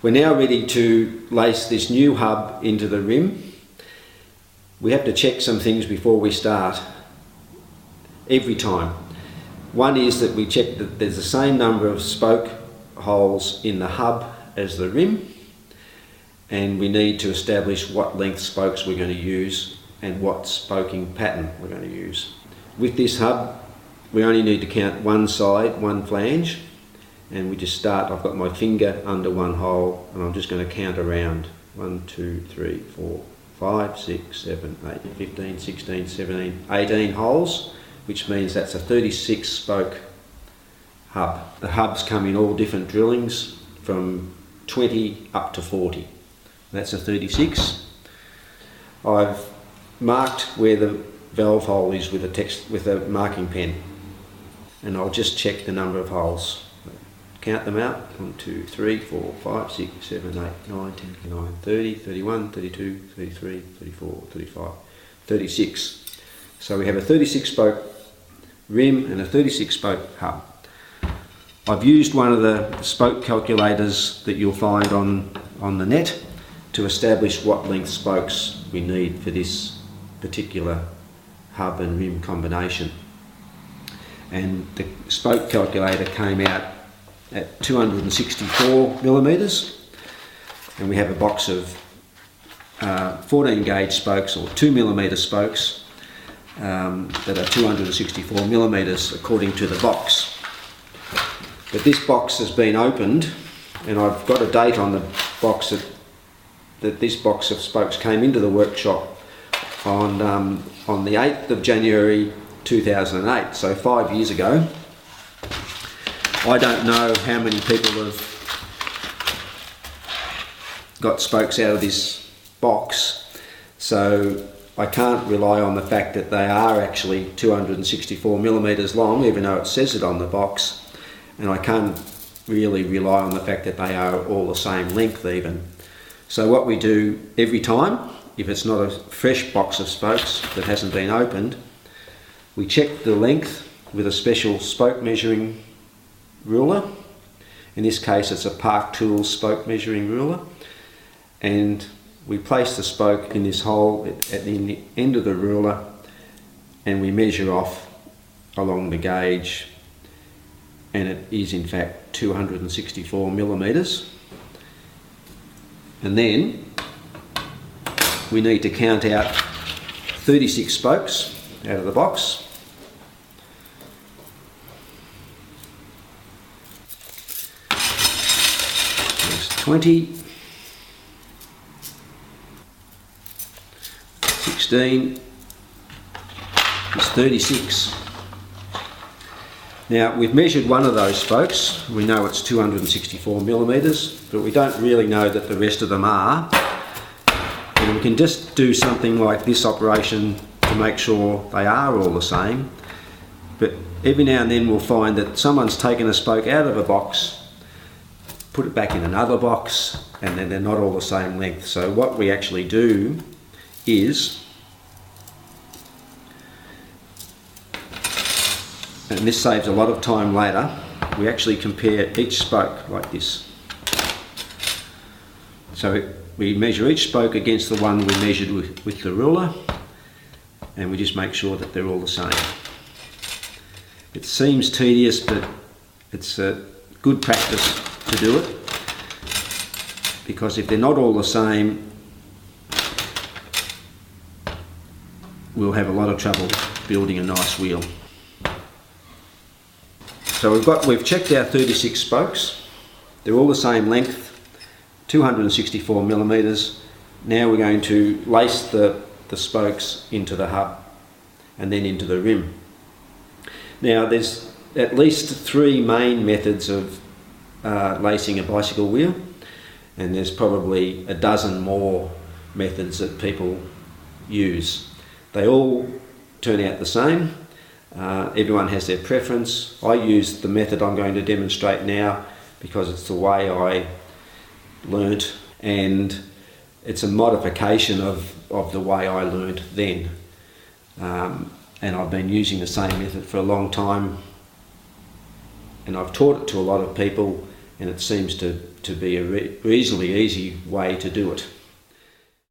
We're now ready to lace this new hub into the rim. We have to check some things before we start, every time. One is that we check that there's the same number of spoke holes in the hub as the rim, and we need to establish what length spokes we're going to use and what spoking pattern we're going to use. With this hub, we only need to count one side, one flange, and we just start. I've got my finger under one hole and I'm just going to count around. 1, 2, 3, 4, 5, 6, 7, 8, 15, 16, 17, 18 holes, which means that's a 36 spoke hub. The hubs come in all different drillings from 20 up to 40. That's a 36. I've marked where the valve hole is with a marking pen, and I'll just check the number of holes. Count them out. 1, 2, 3, 4, 5, 6, 7, 8, 9, 10, 11, 30, 31, 32, 33, 34, 35, 36. So we have a 36 spoke rim and a 36 spoke hub. I've used one of the spoke calculators that you'll find on the net to establish what length spokes we need for this particular hub and rim combination. And the spoke calculator came out at 264 millimetres, and we have a box of 14 gauge spokes, or 2 millimetre spokes, that are 264 millimetres according to the box. But this box has been opened, and I've got a date on the box that this box of spokes came into the workshop on the 8th of January 2008, so 5 years ago. I don't know how many people have got spokes out of this box, so I can't rely on the fact that they are actually 264 millimetres long, even though it says it on the box, and I can't really rely on the fact that they are all the same length even. So what we do every time, if it's not a fresh box of spokes that hasn't been opened, we check the length with a special spoke measuring ruler. In this case it's a Park Tools spoke measuring ruler, and we place the spoke in this hole at the end of the ruler, and we measure off along the gauge, and it is in fact 264 millimetres. And then we need to count out 36 spokes out of the box. There's 20, 16, there's 36. Now we've measured one of those spokes, we know it's 264 millimetres, but we don't really know that the rest of them are. And we can just do something like this operation to make sure they are all the same, but every now and then we'll find that someone's taken a spoke out of a box, put it back in another box, and then they're not all the same length. So what we actually do is, and this saves a lot of time later, we actually compare each spoke like this. So we measure each spoke against the one we measured with the ruler, and we just make sure that they're all the same. It seems tedious, but it's a good practice to do it, because if they're not all the same, we'll have a lot of trouble building a nice wheel. So we've checked our 36 spokes. They're all the same length, 264 millimetres. Now we're going to lace the spokes into the hub and then into the rim. Now there's at least 3 main methods of lacing a bicycle wheel, and there's probably a dozen more methods that people use. They all turn out the same. Everyone has their preference. I use the method I'm going to demonstrate now because it's the way I learnt, and it's a modification of the way I learnt then. And I've been using the same method for a long time, and I've taught it to a lot of people, and it seems to be a reasonably easy way to do it.